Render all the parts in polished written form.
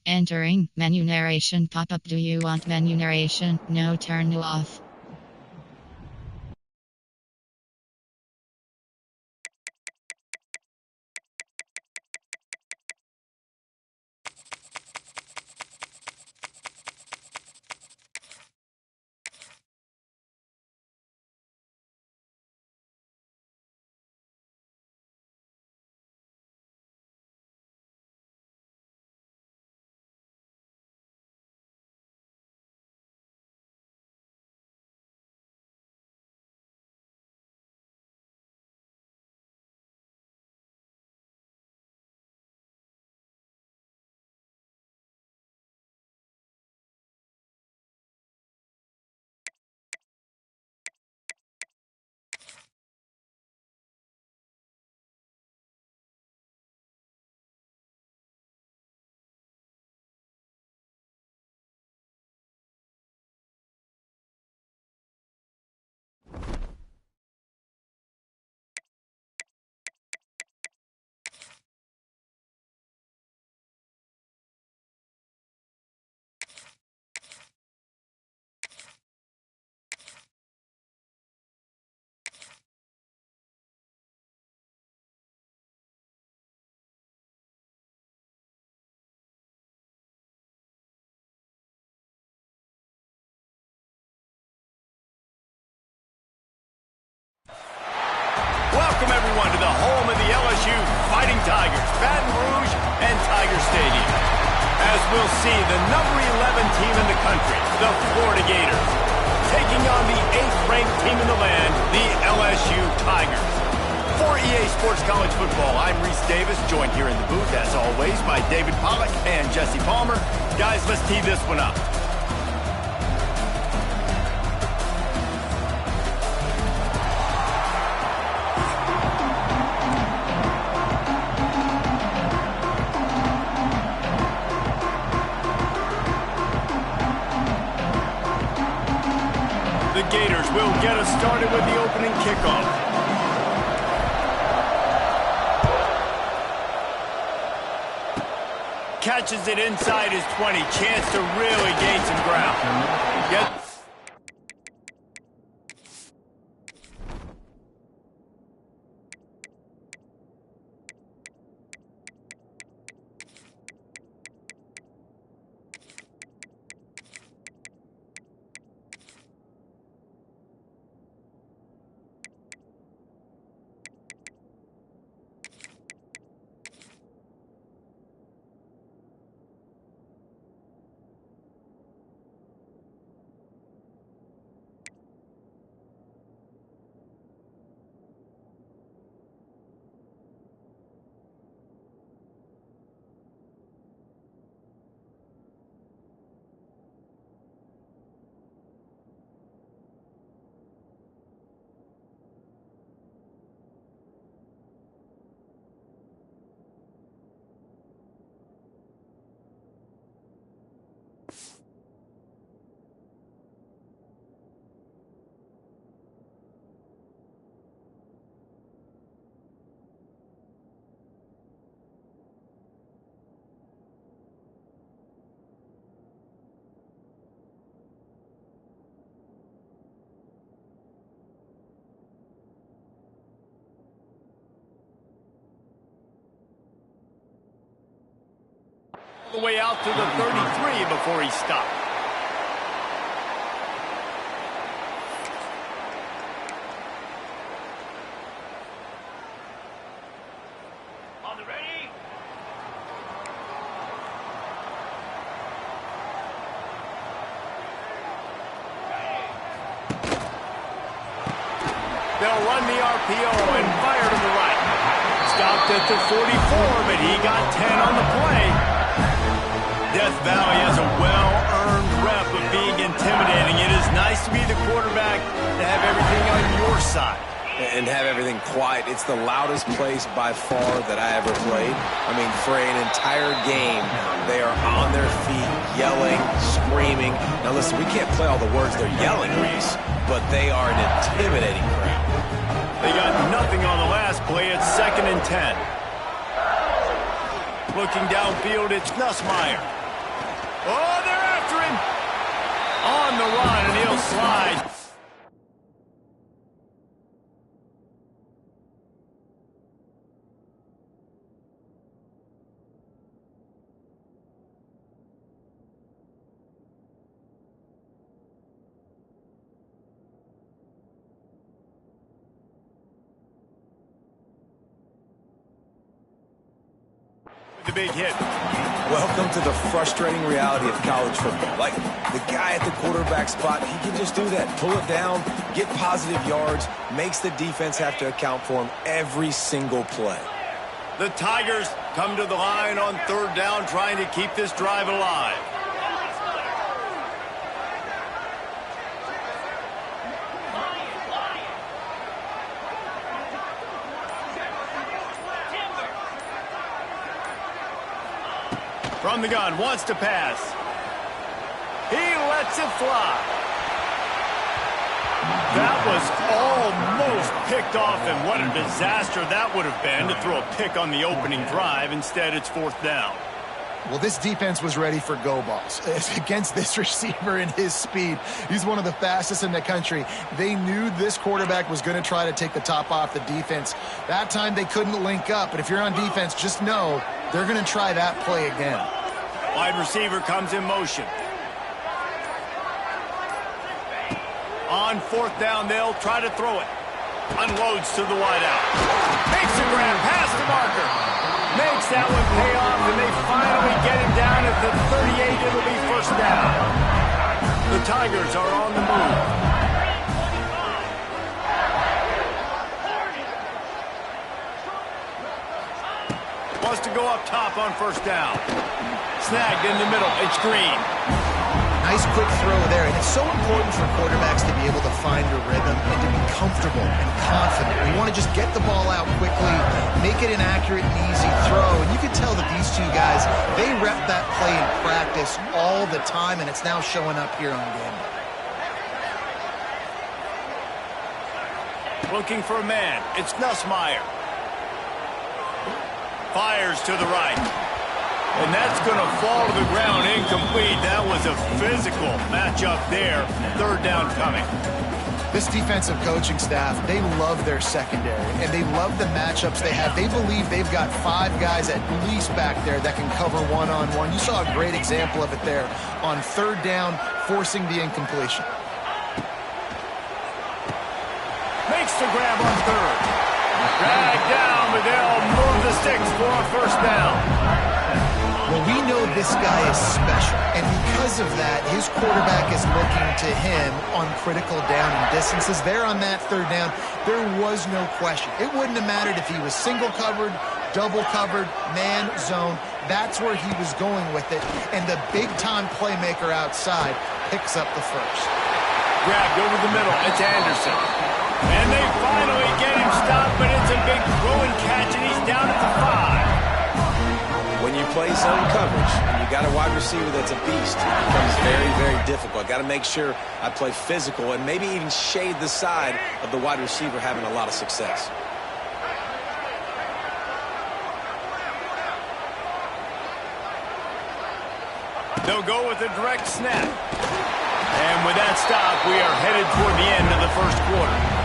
Entering menu narration pop-up. Do you want menu narration? No, turn it off. Welcome, everyone, to the home of the LSU Fighting Tigers, Baton Rouge and Tiger Stadium. As we'll see, the number 11 team in the country, the Florida Gators, taking on the 8th-ranked team in the land, the LSU Tigers. For EA Sports College Football, I'm Reese Davis, joined here in the booth, as always, by David Pollack and Jesse Palmer. Guys, let's tee this one up. The Gators will get us started with the opening kickoff. Catches it inside his 20. Chance to really gain some ground. Get the way out to the 33 before he stopped. On the ready. They'll run the RPO and fire to the right. Stopped at the 44, but he got 10 on the play. Death Valley has a well-earned rep of being intimidating. It is nice to be the quarterback, to have everything on your side. And have everything quiet. It's the loudest place by far that I ever played. I mean, for an entire game, they are on their feet, yelling, screaming. Now listen, we can't play all the words they're yelling, Reese, but they are an intimidating crowd. They got nothing on the last play. It's 2nd and 10. Looking downfield, it's Nussmeier. Oh, they're after him. On the run, and he'll slide. The big hit. Welcome to the frustrating reality of college football. Like, the guy at the quarterback spot, he can just do that. Pull it down, get positive yards, makes the defense have to account for him every single play. The Tigers come to the line on third down, trying to keep this drive alive. From the gun, wants to pass. He lets it fly. That was almost picked off, and what a disaster that would have been to throw a pick on the opening drive. Instead, it's fourth down. Well, this defense was ready for go balls. Against this receiver and his speed, he's one of the fastest in the country. They knew this quarterback was going to try to take the top off the defense. That time they couldn't link up, but if you're on defense, just know they're going to try that play again. Wide receiver comes in motion. On fourth down, they'll try to throw it. Unloads to the wideout. Makes a grab past the marker. Makes that one pay off, and they finally get him down at the 38. It'll be first down. The Tigers are on the move. Wants to go up top on first down. Snagged in the middle. It's Green. Nice quick throw there, and it's so important for quarterbacks to be able to find a rhythm and to be comfortable and confident. You want to just get the ball out quickly, make it an accurate and easy throw, and you can tell that these two guys, they rep that play in practice all the time, and it's now showing up here on game day. Looking for a man. It's Nussmeier. Fires to the right. And that's going to fall to the ground incomplete. That was a physical matchup there. Third down coming. This defensive coaching staff, they love their secondary, and they love the matchups they have. They believe they've got 5 guys at least back there that can cover one-on-one. You saw a great example of it there on third down, forcing the incompletion. Makes the grab on third. Dragged down, but they'll move the sticks for a first down. Well, we know this guy is special, and because of that, his quarterback is looking to him on critical down and distances. There on that third down, there was no question. It wouldn't have mattered if he was single covered, double covered, man, zone. That's where he was going with it, and the big-time playmaker outside picks up the first. Grabbed over the middle. It's Anderson. And they finally get him stopped, but it's a big throw and catch, and he's down at the 5. When you play zone coverage and you got a wide receiver that's a beast, it becomes very, very difficult. Got to make sure I play physical and maybe even shade the side of the wide receiver having a lot of success. They'll go with a direct snap. And with that stop, we are headed toward the end of the first quarter.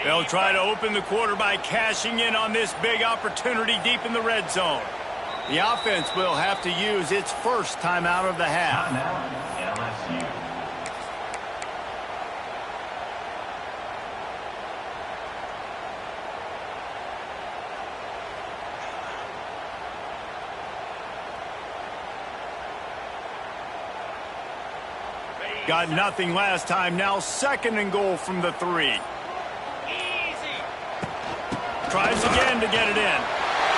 They'll try to open the quarter by cashing in on this big opportunity deep in the red zone. The offense will have to use its first timeout of the half. Got nothing last time. Now second and goal from the 3. Tries again to get it in.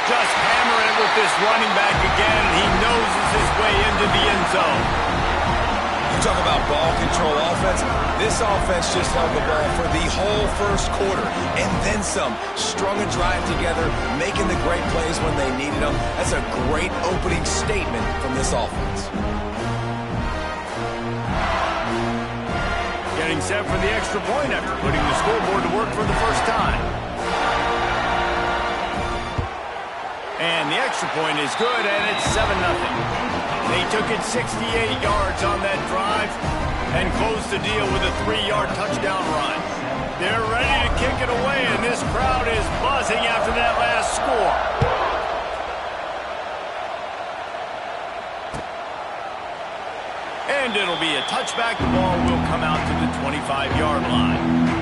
Just hammer it with this running back again. He noses his way into the end zone. talk about ball control offense. This offense just held the ball for the whole first quarter and then some. Strung a drive together, making the great plays when they needed them. That's a great opening statement from this offense. Getting set for the extra point after putting the scoreboard to work for the first time. And the extra point is good, and it's 7-0. They took it 68 yards on that drive and closed the deal with a 3-yard touchdown run. They're ready to kick it away, and this crowd is buzzing after that last score. And it'll be a touchback. The ball will come out to the 25-yard line.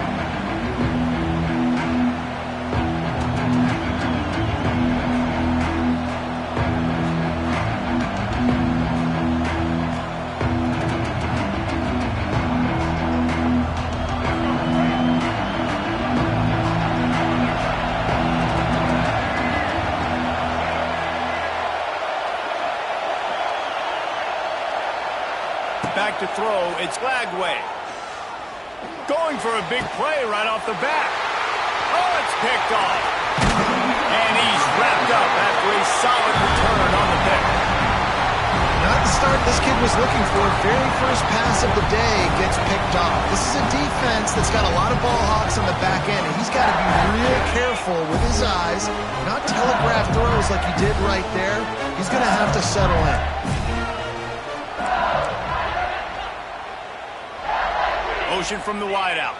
Back to throw, it's Lagway. Going for a big play right off the bat. Oh, it's picked off. And he's wrapped up after a solid return on the pick. Not the start this kid was looking for. Very first pass of the day gets picked off. This is a defense that's got a lot of ball hawks on the back end, and he's got to be real careful with his eyes, not telegraph throws like he did right there. He's going to have to settle in. Motion from the wideout.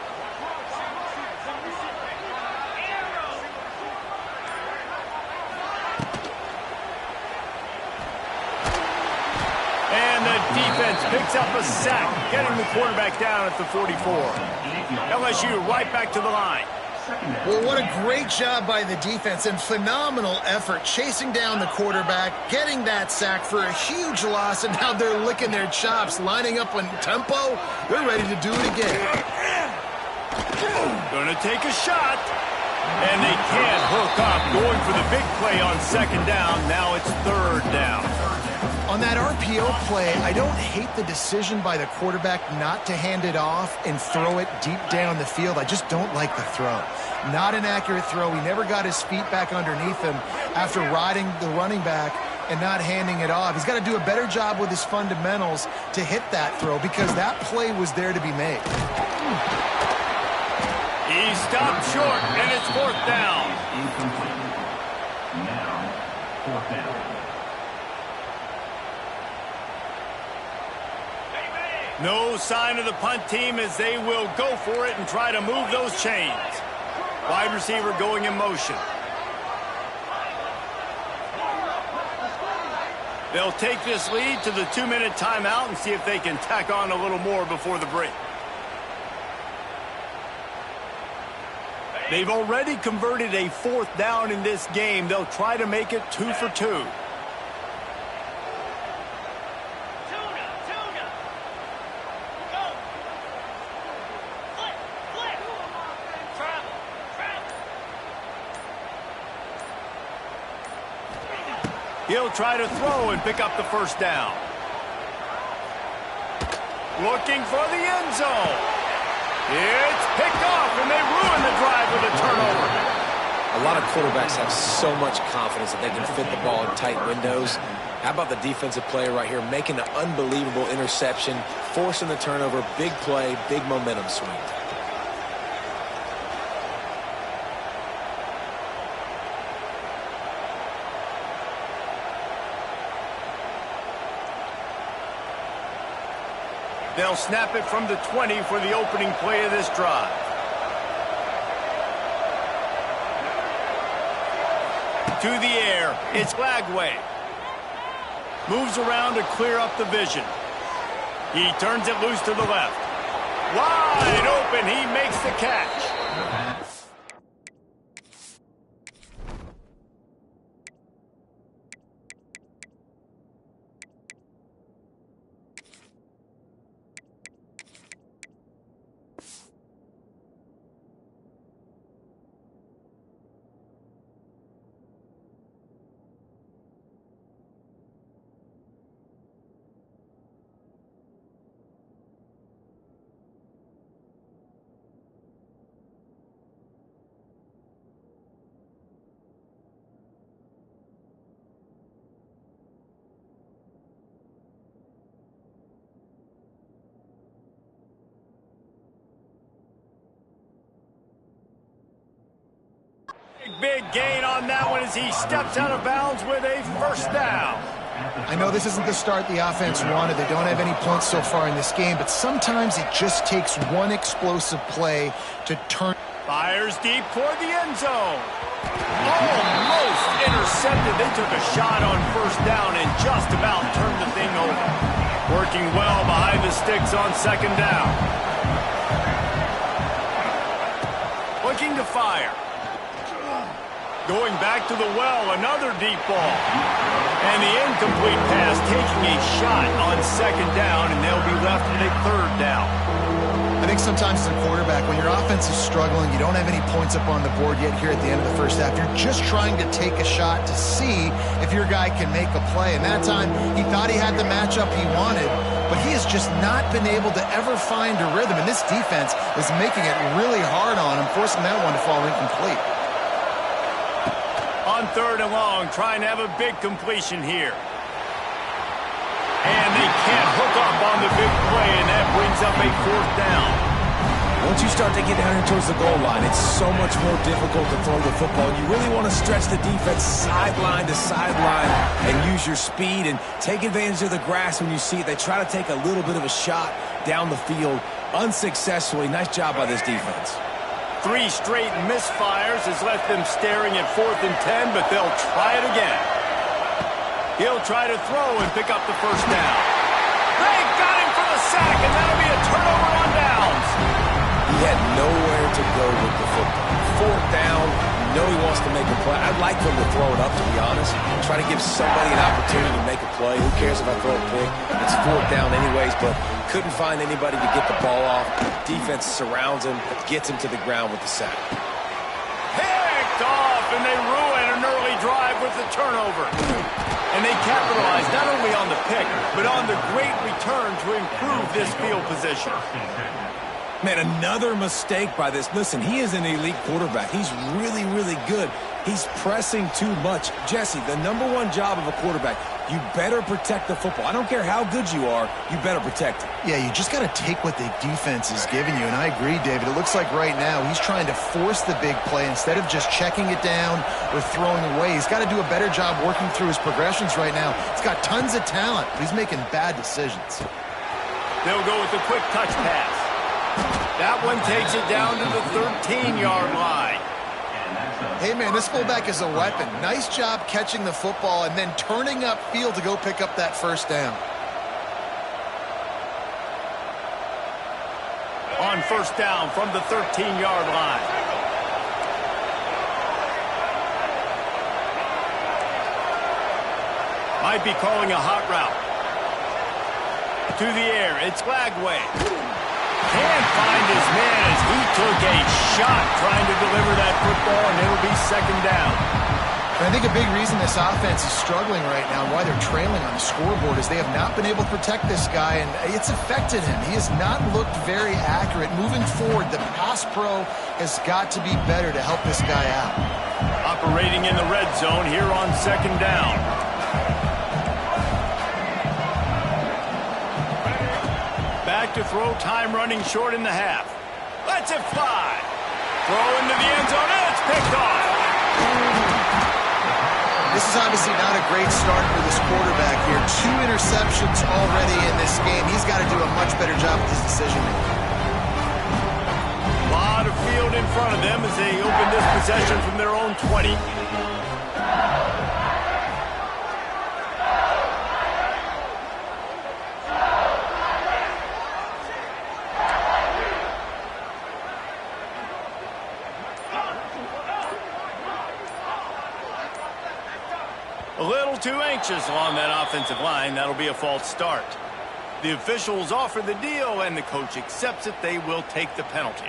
And the defense picks up a sack, getting the quarterback down at the 44. LSU right back to the line. Well, what a great job by the defense and phenomenal effort chasing down the quarterback, getting that sack for a huge loss, and now they're licking their chops, lining up on tempo. They're ready to do it again. Going to take a shot, and they can't hook up. Going for the big play on second down. Now it's third down. On that RPO play, I don't hate the decision by the quarterback not to hand it off and throw it deep down the field. I just don't like the throw. Not an accurate throw. He never got his feet back underneath him after riding the running back and not handing it off. He's got to do a better job with his fundamentals to hit that throw because that play was there to be made. He stopped short, and it's fourth down. Incomplete. Now, fourth down. No sign of the punt team as they will go for it and try to move those chains. Wide receiver going in motion. They'll take this lead to the 2-minute timeout and see if they can tack on a little more before the break. They've already converted a fourth down in this game. They'll try to make it 2 for 2. He'll try to throw and pick up the first down. Looking for the end zone. It's picked off, and they ruin the drive with a turnover. A lot of quarterbacks have so much confidence that they can fit the ball in tight windows. How about the defensive player right here making an unbelievable interception, forcing the turnover, big play, big momentum swing. They'll snap it from the 20 for the opening play of this drive. To the air, it's Lagway. Moves around to clear up the vision. He turns it loose to the left. Wide open, he makes the catch. big gain on that one as he steps out of bounds with a first down. I know this isn't the start the offense wanted. They don't have any points so far in this game, but sometimes it just takes one explosive play to turn. Fires deep toward the end zone. Almost intercepted. They took a shot on first down and just about turned the thing over. Working well behind the sticks on second down. Looking to fire. Going back to the well, another deep ball. And the incomplete pass taking a shot on second down, and they'll be left with a third down. I think sometimes as a quarterback, when your offense is struggling, you don't have any points up on the board yet here at the end of the first half. You're just trying to take a shot to see if your guy can make a play. And that time, he thought he had the matchup he wanted, but he has just not been able to ever find a rhythm. And this defense is making it really hard on him, forcing that one to fall incomplete. On third and long, trying to have a big completion here. And they can't hook up on the big play, and that brings up a fourth down. Once you start to get down here towards the goal line, it's so much more difficult to throw the football. You really want to stretch the defense sideline to sideline and use your speed and take advantage of the grass when you see it. They try to take a little bit of a shot down the field unsuccessfully. Nice job by this defense. 3 straight misfires has left them staring at 4th and 10, but they'll try it again. He'll try to throw and pick up the first down. They got him for the sack, and that'll be a turnover on downs. He had nowhere to go with the football. 4th down, you know he wants to make a play. I'd like for him to throw it up, to be honest. Try to give somebody an opportunity to make a play. Who cares if I throw a pick? It's 4th down anyways, but couldn't find anybody to get the ball off. Defense surrounds him, gets him to the ground with the sack. Picked off, and they ruin an early drive with the turnover. And they capitalize not only on the pick, but on the great return to improve this field position. Man, another mistake by this. Listen, he is an elite quarterback. He's really, really good. He's pressing too much. Jesse, the #1 job of a quarterback, you better protect the football. I don't care how good you are, you better protect it. Yeah, you just got to take what the defense is giving you, and I agree, David. It looks like right now he's trying to force the big play instead of just checking it down or throwing away. He's got to do a better job working through his progressions right now. He's got tons of talent, but he's making bad decisions. They'll go with a quick touch pass. That one takes it down to the 13-yard line. Hey, man, this fullback is a weapon. Nice job catching the football and then turning upfield to go pick up that first down. On first down from the 13-yard line. Might be calling a hot route. To the air, it's Lagway. Can't find his man as he took a shot trying to deliver that football, and it'll be second down. And I think a big reason this offense is struggling right now, why they're trailing on the scoreboard, is they have not been able to protect this guy, and it's affected him. He has not looked very accurate. Moving forward, the pass pro has got to be better to help this guy out. Operating in the red zone here on second down. Back to throw, time running short in the half. Lets it fly. Throw into the end zone, and it's picked off. This is obviously not a great start for this quarterback here. 2 interceptions already in this game. He's got to do a much better job with his decision-making. A lot of field in front of them as they open this possession from their own 20. A little too anxious along that offensive line. That'll be a false start. The officials offer the deal, and the coach accepts it. They will take the penalty.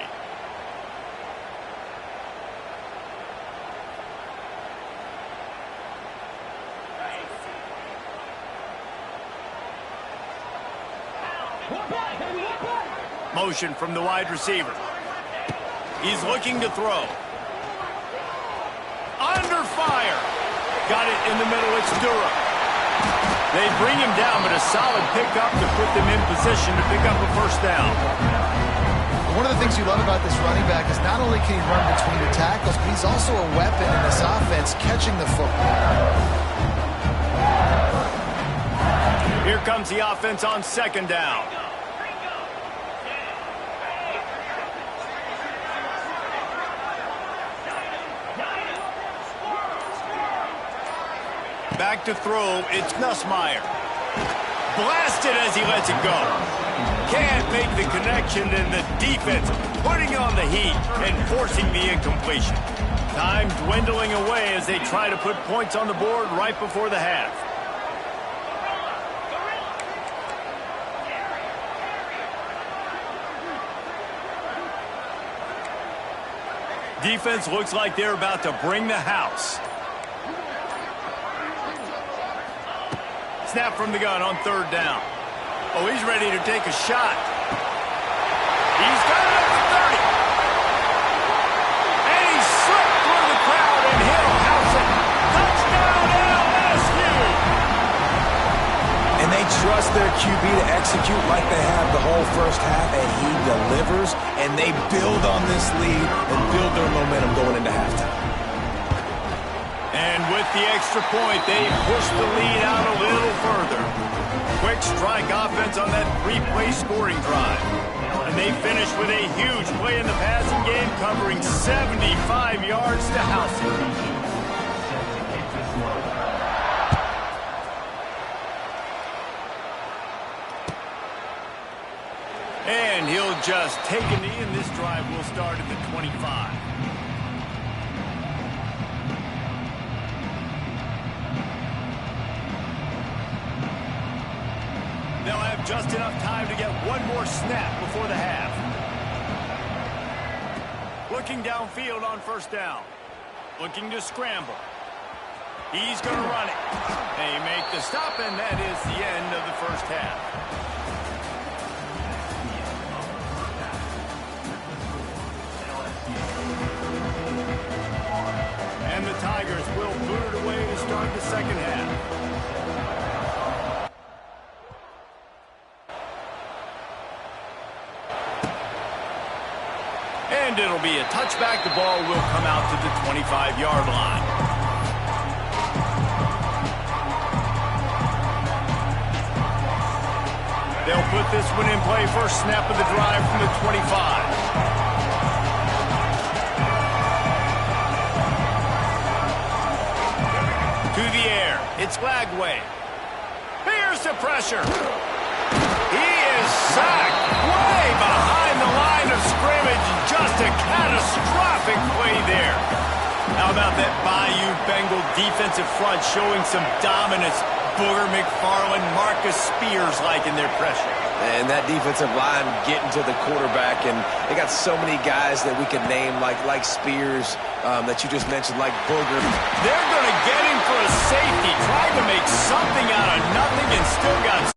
Motion from the wide receiver. He's looking to throw. Under fire. Got it in the middle. It's Durham. They bring him down, but a solid pickup to put them in position to pick up a first down. One of the things you love about this running back is not only can he run between the tackles, but he's also a weapon in this offense catching the football. Here comes the offense on second down. Back to throw, it's Nussmeier. Blasted as he lets it go. Can't make the connection, and the defense putting on the heat and forcing the incompletion. Time dwindling away as they try to put points on the board right before the half. Defense looks like they're about to bring the house. Snap from the gun on third down. Oh, he's ready to take a shot. He's got it up to 30. And he slipped through the crowd, and he'll house it. Touchdown, LSU! And they trust their QB to execute like they have the whole first half, and he delivers, and they build on this lead and build their momentum going into halftime. And with the extra point, they push the lead out a little further. Quick strike offense on that three-play scoring drive. And they finish with a huge play in the passing game, covering 75 yards to house it. And he'll just take a knee, and this drive will start at the 25. They'll have just enough time to get one more snap before the half. Looking downfield on first down. Looking to scramble. He's going to run it. They make the stop, and that is the end of the first half. And the Tigers will boot it away to start the second half. And it'll be a touchback. The ball will come out to the 25-yard line. They'll put this one in play. First snap of the drive from the 25. To the air. It's Lagway. Here's the pressure. He is sacked way behind the line of scrimmage. Just a catastrophic play there. How about that Bayou Bengal defensive front showing some dominance? Booger McFarland, Marcus Spears liking their pressure. And that defensive line getting to the quarterback, and they got so many guys that we could name like Spears that you just mentioned, like Booger. They're going to get him for a safety. Tried to make something out of nothing and still got